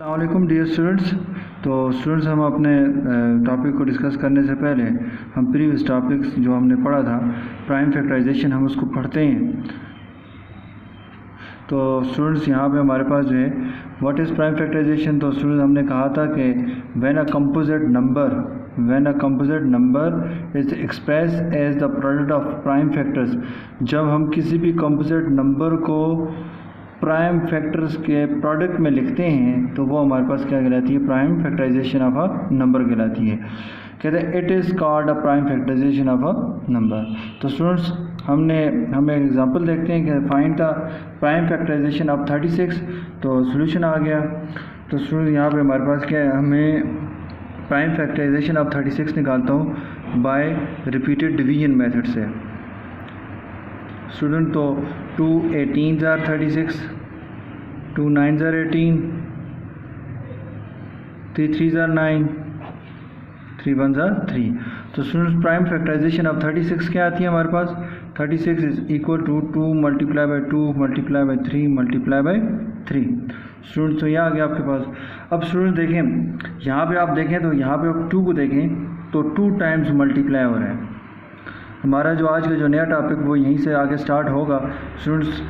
अस्सलामुअलैकुम dear students. तो students, हम अपने टॉपिक को डिस्कस करने से पहले हम प्रीवियस टॉपिक्स जो हमने पढ़ा था प्राइम फैक्टराइजेशन, हम उसको पढ़ते हैं। तो स्टूडेंट्स, यहाँ पे हमारे पास जो है व्हाट इज़ प्राइम फैक्टराइजेशन। तो स्टूडेंट्स, हमने कहा था कि when a composite number is express as the product of prime factors, जब हम किसी भी कंपोजिट नंबर को प्राइम फैक्टर्स के प्रोडक्ट में लिखते हैं तो वो हमारे पास क्या कहलाती है, prime factorisation of a number कहलाती है। कहते हैं it is called a prime factorisation of a number. तो स्टूडेंट्स, हम एक एग्जांपल देखते हैं कि find the prime factorisation of 36। तो सॉल्यूशन आ गया। तो स्टूडेंट, यहाँ पे हमारे पास क्या है, हमें प्राइम फैक्टराइजेशन ऑफ 36 निकालता हूँ बाय रिपीटेड डिवीजन मेथड से। स्टूडेंट, तो 2 18s are 36, 2 9s are 18, 3 3s are 9, 3 1s are 3। तो स्टूडेंट्स, प्राइम फैक्टराइजेशन ऑफ 36 क्या आती है हमारे पास, 36 is equal to 2 multiply by 2 multiply by 3 multiply by 3। Students, तो यह आ गया आपके पास। अब स्टूडेंट्स देखें, यहाँ पे आप देखें तो यहाँ पे आप 2 को देखें तो 2 टाइम्स मल्टीप्लाई हो रहा है। हमारा जो आज का जो नया टॉपिक वो यहीं से आगे स्टार्ट होगा स्टूडेंट्स।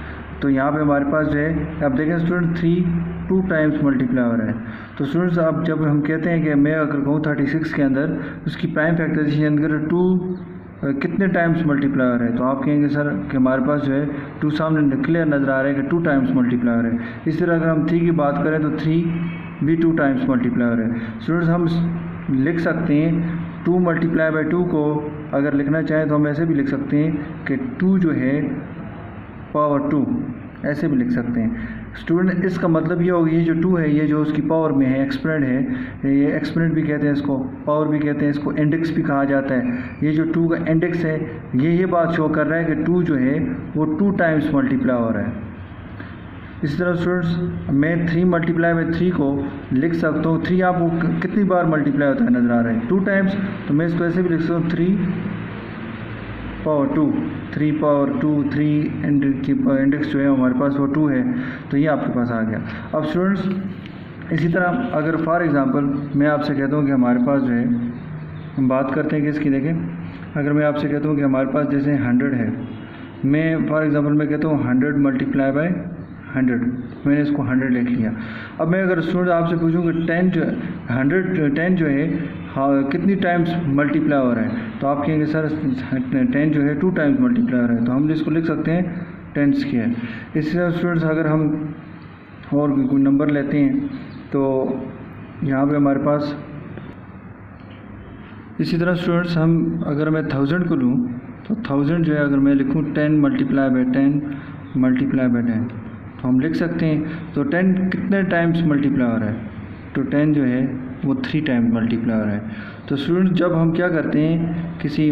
तो यहाँ पे हमारे पास जो है आप देखें स्टूडेंट 3 2 टाइम्स मल्टीप्लाई हो रहा है। तो स्टूडेंट्स, अब जब हम कहते हैं कि मैं अगर कहूँ 36 के अंदर उसकी प्राइम फैक्टराइजेशन अंदर 2 कितने टाइम्स मल्टीप्लाई हो रहा है, तो आप कहेंगे सर कि हमारे पास जो है 2 सामने क्लियर नज़र आ रहा है कि 2 टाइम्स मल्टीप्लाई हो रहा है। इसी तरह अगर हम 3 की बात करें तो 3 भी 2 टाइम्स मल्टीप्लाई हो रहा है। स्टूडेंट्स, हम लिख सकते हैं 2 मल्टीप्लाई बाई 2 को अगर लिखना चाहें तो हम ऐसे भी लिख सकते हैं कि 2 जो है पावर 2, ऐसे भी लिख सकते हैं। स्टूडेंट, इसका मतलब ये होगी, ये जो 2 है ये जो उसकी पावर में है, एक्सपोनेंट है, ये एक्सपोनेंट भी कहते हैं इसको, पावर भी कहते हैं इसको, इंडेक्स भी कहा जाता है। ये जो 2 का इंडेक्स है ये बात शो कर रहा है कि 2 जो है वो 2 टाइम्स मल्टीप्लाई हो रहा है। इसी तरह स्टूडेंट्स, मैं 3 मल्टीप्लाई बाई 3 को लिख सकता हूँ। 3 आपको कितनी बार मल्टीप्लाई होता है नज़र आ रहा है, 2 टाइम्स। तो मैं इसको ऐसे भी लिख सकता हूँ 3 पावर 2, 3 पावर 2, 3 इंडेक्स जो है हमारे पास वो 2 है। तो ये आपके पास आ गया। अब स्टूडेंट्स, इसी तरह अगर फॉर एग्ज़ाम्पल मैं आपसे कहता हूँ कि हमारे पास जो है, हम बात करते हैं कि इसकी देखें, अगर मैं आपसे कहता हूँ कि हमारे पास जैसे 100 है, मैं फॉर एग्ज़ाम्पल मैं कहता हूँ 100 मल्टीप्लाई बाई 100, मैंने इसको 100 लिख लिया। अब मैं अगर स्टूडेंट आपसे पूछूं कि 10 जो है हाँ कितनी टाइम्स मल्टीप्लाई हो रहा है, तो आप कहेंगे सर 10 जो है 2 टाइम्स मल्टीप्लाई हो रहा है। तो हम इसको लिख सकते हैं 10 स्क्वायर। इसी तरह स्टूडेंट्स, अगर हम और भी कोई नंबर लेते हैं तो यहाँ पे हमारे पास, इसी तरह स्टूडेंट्स, हम अगर मैं 1000 को लूँ तो 1000 जो है अगर मैं लिखूँ 10 मल्टीप्लाई बाई 10 मल्टीप्लाई बाई 10, तो हम लिख सकते हैं। तो 10 कितने टाइम्स मल्टीप्लाई हो रहा है, तो 10 जो है वो 3 टाइम्स मल्टीप्लाई हो रहा है। तो स्टूडेंट, जब हम क्या करते हैं, किसी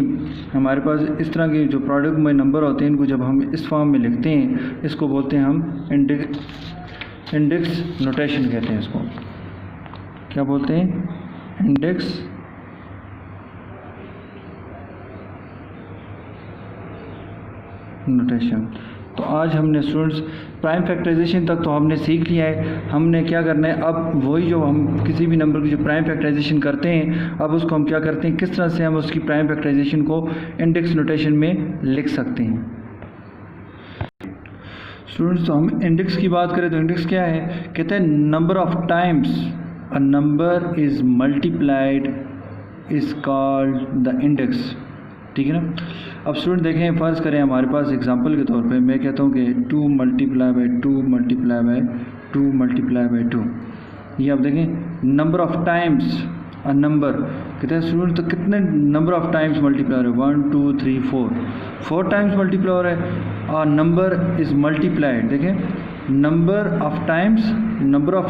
हमारे पास इस तरह के जो प्रोडक्ट में नंबर होते हैं इनको जब हम इस फॉर्म में लिखते हैं, इसको बोलते हैं हम इंडेक्स नोटेशन कहते हैं। इसको क्या बोलते हैं, इंडेक्स नोटेशन। तो आज हमने स्टूडेंट्स प्राइम फैक्टराइजेशन तक तो हमने सीख लिया है। हमने क्या करना है, अब वही जो हम किसी भी नंबर की जो प्राइम फैक्टराइजेशन करते हैं, अब उसको हम क्या करते हैं, किस तरह से हम उसकी प्राइम फैक्टराइजेशन को इंडेक्स नोटेशन में लिख सकते हैं। स्टूडेंट्स, तो हम इंडेक्स की बात करें तो इंडेक्स क्या है, कहते हैं number of times a number is multiplied is called the index. ठीक है ना। अब स्टूडेंट देखें, फ़र्ज़ करें हमारे पास एग्जांपल के तौर पे मैं कहता हूँ कि 2 multiply by 2 multiply by 2 multiply by 2। ये आप देखें number of times a number, कहते हैं स्टूडेंट तो कितने नंबर ऑफ़ टाइम्स मल्टीप्लाई हो रहे हैं, 1 2 3 4 टाइम्स मल्टीप्लाई हो रहा है। नंबर इज़ मल्टीप्लाइड, देखें number of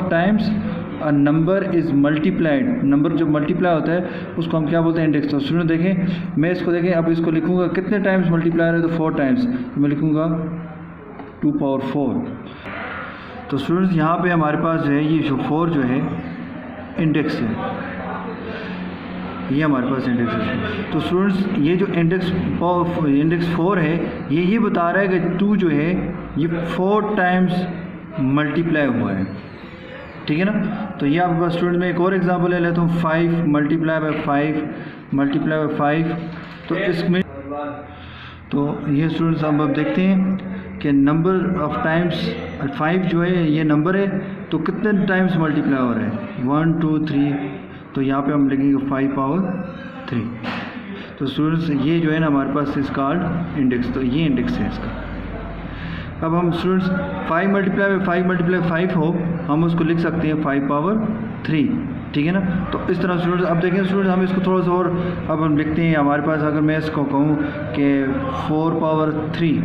times a number is multiplied. Number जब मल्टीप्लाई होता है उसको हम क्या बोलते हैं, इंडेक्स। तो स्टूडेंट देखें, मैं इसको देखें, अब इसको लिखूँगा कितने टाइम्स मल्टीप्लाई हो रहा है, तो 4 टाइम्स, तो मैं लिखूँगा 2 पावर 4। तो स्टूडेंट्स, यहाँ पे हमारे पास जो है ये जो 4 जो है इंडेक्स है, ये हमारे पास इंडेक्स है। तो स्टूडेंट्स, ये जो इंडेक्स 4 है ये बता रहा है कि 2 जो है ये 4 टाइम्स मल्टीप्लाई हुआ है। ठीक है ना। तो ये आपके पास स्टूडेंट में एक और एग्जांपल ले लेता हूँ, 5 मल्टीप्लाई बाय 5 मल्टीप्लाई बाय 5। तो इसमें तो ये स्टूडेंट्स अब देखते हैं कि नंबर ऑफ टाइम्स 5 जो है ये नंबर है, तो कितने टाइम्स मल्टीप्लाई हो रहा है, 1 2 3। तो यहाँ पे हम लिखेंगे 5 पावर 3। तो स्टूडेंट्स ये जो है ना हमारे पास इस कॉल्ड इंडेक्स, तो ये इंडेक्स है इसका। अब हम स्टूडेंट्स 5 मल्टीप्लाई बाय 5 मल्टीप्लाई 5 हो, हम उसको लिख सकते हैं 5 पावर 3, ठीक है ना। तो इस तरह स्टूडेंट्स अब देखें स्टूडेंट्स हम इसको थोड़ा सा और अब हम लिखते हैं। हमारे पास अगर मैं इसको कहूँ कि 4 पावर 3,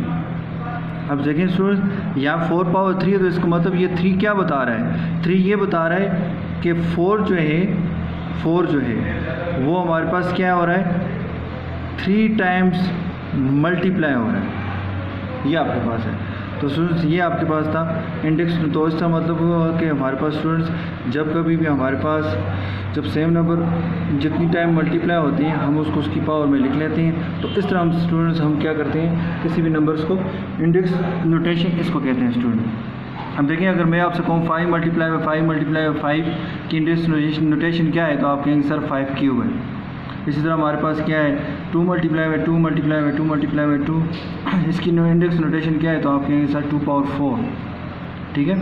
अब देखें स्टूडेंट्स यहाँ 4 पावर 3 है, तो इसका मतलब ये 3 क्या बता रहा है, 3 ये बता रहा है कि 4 जो है वो हमारे पास क्या हो रहा है, 3 टाइम्स मल्टीप्लाई हो रहा है, ये आपके पास है। तो स्टूडेंट्स ये आपके पास था इंडेक्स। तो इसका मतलब हुआ कि हमारे पास स्टूडेंट्स जब कभी भी हमारे पास जब सेम नंबर जितनी टाइम मल्टीप्लाई होती हैं हम उसको उसकी पावर में लिख लेते हैं। तो इस तरह हम स्टूडेंट्स हम क्या करते हैं, किसी भी नंबर्स को इंडेक्स नोटेशन इसको कहते हैं स्टूडेंट। अब देखिए अगर मैं आपसे कहूँ 5 मल्टीप्लाई बाय 5 मल्टीप्लाई बाय 5 की इंडेक्स नोटेशन क्या है, तो आप कहेंगे सर 5 क्यूब है। इसी तरह हमारे पास क्या है 2 multiply by 2 multiply by 2 multiply by 2, इसकी इंडेक्स नोटेशन क्या है, तो आप कहेंगे सर 2 पावर 4, ठीक है।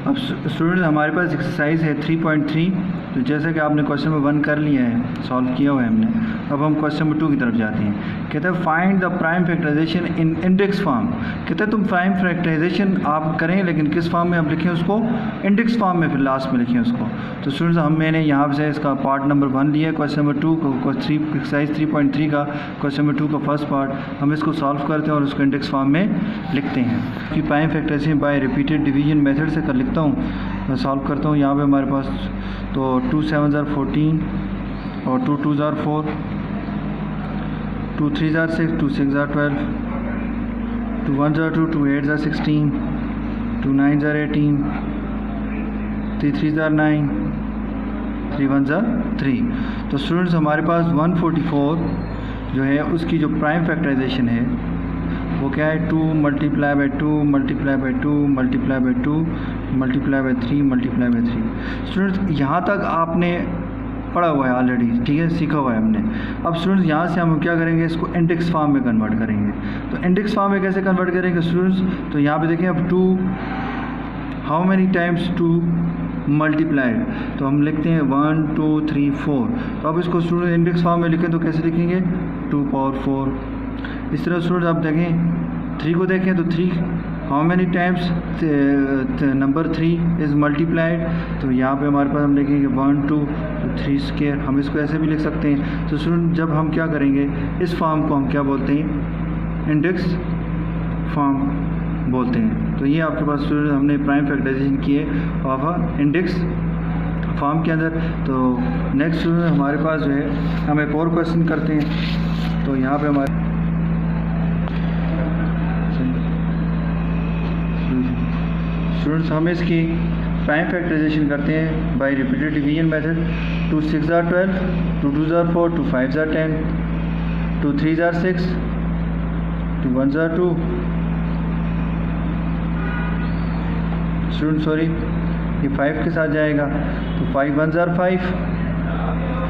अब स्टूडेंट हमारे पास एक्सरसाइज है 3.3। तो जैसा कि आपने क्वेश्चन नंबर 1 कर लिया है, सॉल्व किया हुआ है हमने, अब हम क्वेश्चन नंबर 2 की तरफ जाते हैं। कहते हैं find the prime factorisation in index form. कहते हैं तुम प्राइम फैक्टराइजेशन आप करें लेकिन किस फॉर्म में आप लिखें उसको, इंडेक्स फॉर्म में, फिर लास्ट में लिखें उसको। तो स्टूडेंट्स मैंने यहाँ से इसका पार्ट नंबर 1 लिया है, क्वेश्चन नंबर 2 को एक्सरसाइज 3.3 का क्वेश्चन नंबर 2 का फर्स्ट पार्ट हम इसको सॉल्व करते हैं और उसको इंडेक्स फॉर्म में लिखते हैं। कि prime factorisation by repeated division method से कर लिखता हूँ, मैं सॉल्व करता हूँ। यहाँ पे हमारे पास तो 2 7 14 और 2 2 4, 2 3 6, 2 6 12, 2 1 2, 2 8 16, 2 9 18, 3 3 9, 3 1 3। तो स्टूडेंट्स हमारे पास 144 जो है उसकी जो प्राइम फैक्टराइजेशन है वो क्या है, 2 multiply by 2 multiply by 2 multiply by 2 multiply by 3 multiply by 3। Students यहाँ तक आपने पढ़ा हुआ है ऑलरेडी, ठीक है, सीखा हुआ है हमने। अब स्टूडेंट्स यहाँ से हम क्या करेंगे, इसको इंडेक्स फॉर्म में कन्वर्ट करेंगे। तो इंडेक्स फॉर्म में कैसे कन्वर्ट करेंगे स्टूडेंट्स, तो यहाँ पे देखें अब 2 हाउ मैनी टाइम्स 2 मल्टीप्लाइड, तो हम लिखते हैं 1 2 3 4। तो अब इसको स्टूडेंट इंडेक्स फॉर्म में लिखें तो कैसे लिखेंगे, 2 पावर 4। इस तरह स्टूडेंट आप देखें 3 को देखें तो 3 how many times number 3 is multiplied, तो यहाँ पे हमारे पास हम लिखेंगे 1 2 तो 3 स्क्वायर। हम इसको ऐसे भी लिख सकते हैं। तो स्टूडेंट जब हम क्या करेंगे, इस फॉर्म को हम क्या बोलते हैं, इंडेक्स फॉर्म बोलते हैं। तो ये आपके पास स्टूडेंट हमने प्राइम फैक्टराइजेशन की है ऑफ इंडेक्स फॉर्म के अंदर। तो नेक्स्ट स्टूडेंट हमारे पास जो है हम एक और क्वेश्चन करते हैं। तो यहाँ पे हमारे स्टूडेंट्स हम इसकी प्राइम फैक्टराइजेशन करते हैं bye repeated division method. 2 6 12, 2 2 4, 2 5 10, 2 3 6, 2 1 2। Student sorry ये 5 के साथ जाएगा, तो 5 1 5,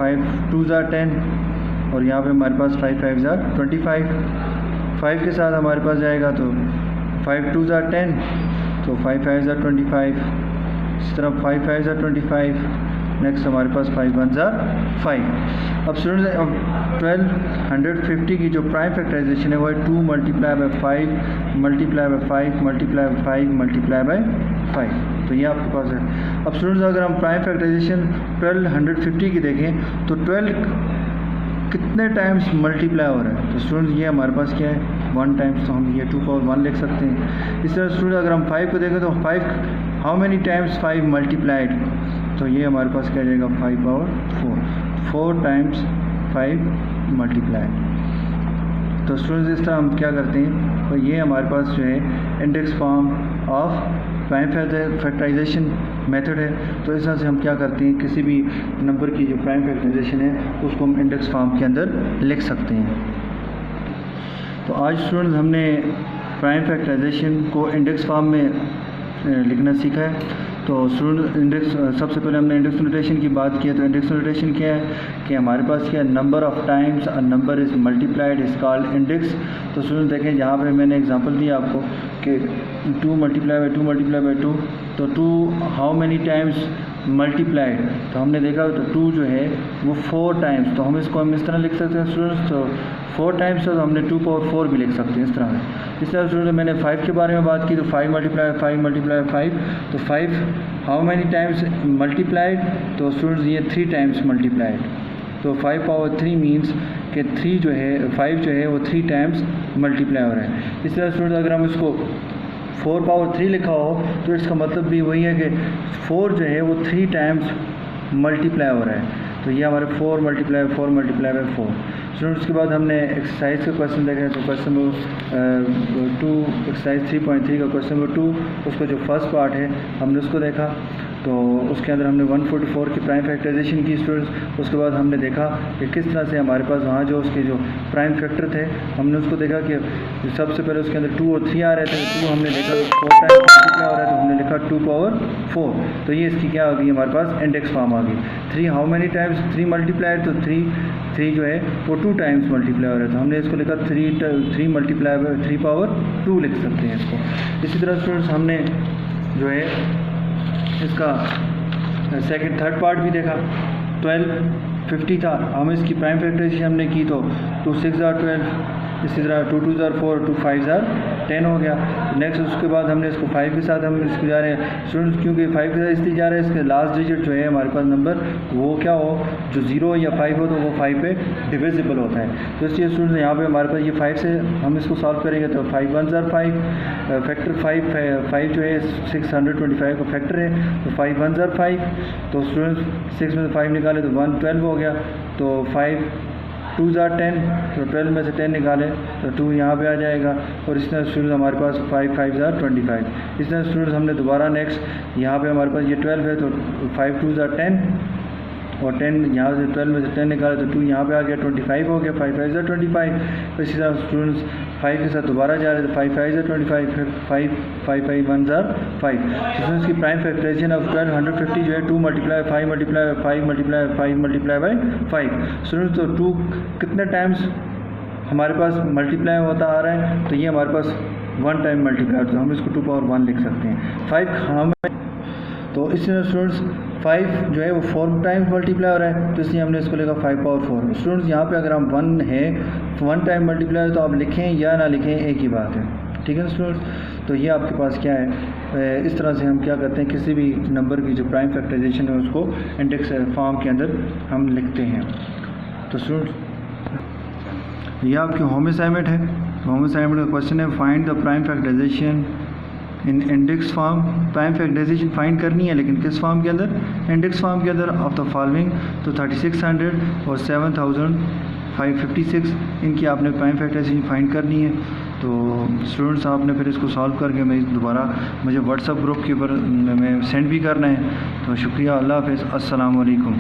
5 2 10, और यहाँ पे हमारे पास 5 5 25। 5 के साथ हमारे पास जाएगा तो 5 2 10, तो 5 5 25। इस तरह 5 5 25। नेक्स्ट हमारे पास 5 1 5। अब स्टूडेंट्स अब 1250 की जो प्राइम फैक्टराइजेशन है वो है 2 multiply by 5 multiply by 5 multiply by 5 multiply by 5। तो ये आपके पास है। अब स्टूडेंट्स अगर हम प्राइम फैक्टराइजेशन 1250 की देखें तो 12 कितने टाइम्स मल्टीप्लाई हो रहा है, तो स्टूडेंट्स ये हमारे पास क्या है 1 टाइम्स, तो हम ये 2 पावर 1 लिख सकते हैं। इस तरह स्टूडेंट अगर हम 5 को देखें तो 5 हाउ मैनी टाइम्स 5 मल्टीप्लाइड, तो ये हमारे पास क्या जाएगा 5 पावर 4 टाइम्स 5 मल्टीप्लाइड। तो स्टूडेंट्स इस तरह हम क्या करते हैं, तो ये हमारे पास जो है index form of prime factorisation method है। तो इस तरह से हम क्या करते हैं, किसी भी नंबर की जो प्राइम फैक्टराइजेशन है उसको हम इंडेक्स फॉर्म के अंदर लिख सकते हैं। तो आज स्टूडेंट्स हमने प्राइम फैक्टराइजेशन को इंडेक्स फॉर्म में लिखना सीखा है। तो स्टूडेंट इंडेक्स, सबसे पहले हमने इंडेक्स नोटेशन की बात की है। तो इंडेक्स नोटेशन क्या है कि हमारे पास क्या है, number of times a number is multiplied is called index. तो स्टूडेंट देखें यहाँ पे मैंने एग्जांपल दिया आपको कि 2 मल्टीप्लाई बाई 2 मल्टीप्लाई बाई 2, तो 2 हाउ मैनी टाइम्स मल्टीप्लाइड, तो हमने देखा तो 2 जो है वो 4 टाइम्स, तो हम इसको हम इस तरह लिख सकते हैं स्टूडेंट्स। तो 4 टाइम्स तो हमने 2 पावर 4 भी लिख सकते हैं इस तरह से। इस तरह स्टूडेंट मैंने 5 के बारे में बात की, तो 5 मल्टीप्लाई 5 मल्टीप्लाई 5, तो 5 हाउ मैनी टाइम्स मल्टीप्लाइड, तो स्टूडेंट्स ये 3 टाइम्स मल्टीप्लाइड। तो 5 पावर 3 मीन्स कि 3 जो है 5 जो है वो 3 टाइम्स मल्टीप्लाई हो रहा है। इस तरह स्टूडेंट अगर हम इसको 4 पावर 3 लिखा हो तो इसका मतलब भी वही है कि 4 जो है वो 3 टाइम्स मल्टीप्लाई हो रहा है। तो ये हमारे 4 मल्टीप्लाई बाई 4 स्टूडेंट्स। उसके बाद हमने एक्सरसाइज का क्वेश्चन देखा है। तो क्वेश्चन नंबर 2 एक्सरसाइज 3.3 का क्वेश्चन नंबर 2, उसका जो फर्स्ट पार्ट है हमने उसको देखा। तो उसके अंदर हमने 144 की प्राइम फैक्टराइजेशन की स्टूडेंट्स। उसके बाद हमने देखा कि किस तरह से हमारे पास वहाँ जो उसके जो प्राइम फैक्टर थे हमने उसको देखा कि सबसे पहले उसके अंदर 2 और 3 आ रहे थे। 2 हमने देखा 4 टाइम्स मल्टीप्लाई हो रहा है, तो हमने लिखा 2 पावर 4। तो ये इसकी क्या आ गई हमारे पास इंडेक्स फॉर्म आ गई। 3 हाउ मैनी टाइम्स 3 मल्टीप्लाइड, तो 3 जो है वो 2 टाइम्स मल्टीप्लाई हो रहा है, तो हमने इसको लिखा 3 मल्टीप्लाई बाई 3 पावर 2 लिख सकते हैं इसको। इसी तरह स्टूडेंट्स हमने जो है इसका सेकंड थर्ड पार्ट भी देखा। 1250 था, हम इसकी प्राइम फैक्टराइजेशन हमने की तो 2 6 are 12, इसी तरह 2 2 are 4, 2 5 are 10 हो गया। नेक्स्ट उसके बाद हमने इसको 5 के साथ हम इसको जा रहे हैं स्टूडेंट्स, क्योंकि 5 के साथ इसलिए जा रहे हैं इसके लास्ट डिजिट जो है हमारे पास नंबर वो क्या हो, जो 0 या 5 हो तो वो 5 पे डिविजिबल होता है। तो इसलिए स्टूडेंट्स यहाँ पे हमारे पास ये 5 से हम इसको सॉल्व करेंगे तो 5 1s are 5, फैक्टर 5 जो है 625 का फैक्टर है, तो 5 1s are 5। तो स्टूडेंट्स 6 में से 5 निकाले तो 1 12 हो गया, तो 5 2s are 10, तो 12 में से 10 निकाले तो 2 यहाँ पे आ जाएगा। और इस तरह स्टूडेंट्स हमारे पास 5 5s are 25। इस तरह स्टूडेंट्स हमने दोबारा नेक्स्ट यहाँ पे हमारे पास ये 12 है, तो 5 2s are 10 और 10 यहाँ से 12 में से 10 निकाले तो 2 यहाँ पे आ गया, 25 हो गया, 5 5s are 25। तो इसी तरह स्टूडेंट्स 5 के साथ दोबारा जा रहे हैं तो 5 5s are 25, फिर 5 5 1s are 5। स्टूडेंट्स की प्राइम फैक्टराइजेशन ऑफ 1250 जो है 2 multiply 5 multiply 5 multiply 5 multiply by 5। Students तो 2 कितने टाइम्स हमारे पास मल्टीप्लाई होता आ रहा है, तो ये हमारे पास 1 टाइम मल्टीप्लाई, तो हम इसको 2 पावर 1 लिख सकते हैं। 5 हमें, तो इस तरह स्टूडेंट्स 5 जो है वो 4 टाइम्स मल्टीप्लाई हो रहा है, तो इसलिए हमने इसको लिखा 5 पावर 4। स्टूडेंट्स यहाँ पे अगर हम 1 है 1 टाइम मल्टीप्लाई तो आप लिखें या ना लिखें एक ही बात है, ठीक है ना स्टूडेंट्स। तो ये आपके पास क्या है, इस तरह से हम क्या करते हैं, किसी भी नंबर की जो प्राइम फैक्टराइजेशन है उसको इंडेक्स फॉर्म के अंदर हम लिखते हैं। तो स्टूडेंट्स ये आपकी होम असाइनमेंट है। होम असाइनमेंट का क्वेश्चन है find the prime factorisation in index form. Prime factorisation find करनी है लेकिन किस फॉर्म के अंदर, इंडेक्स फॉर्म के अंदर ऑफ द फॉलोइंग। तो 3600 और 7556 इनकी आपने प्राइम फैक्टराइजेशन फाइंड करनी है। तो स्टूडेंट्स आपने फिर इसको सॉल्व करके मैं दोबारा मुझे व्हाट्सएप ग्रुप के ऊपर में सेंड भी करना है। तो शुक्रिया, अल्लाह हाफ़िज़, अस्सलाम वालेकुम।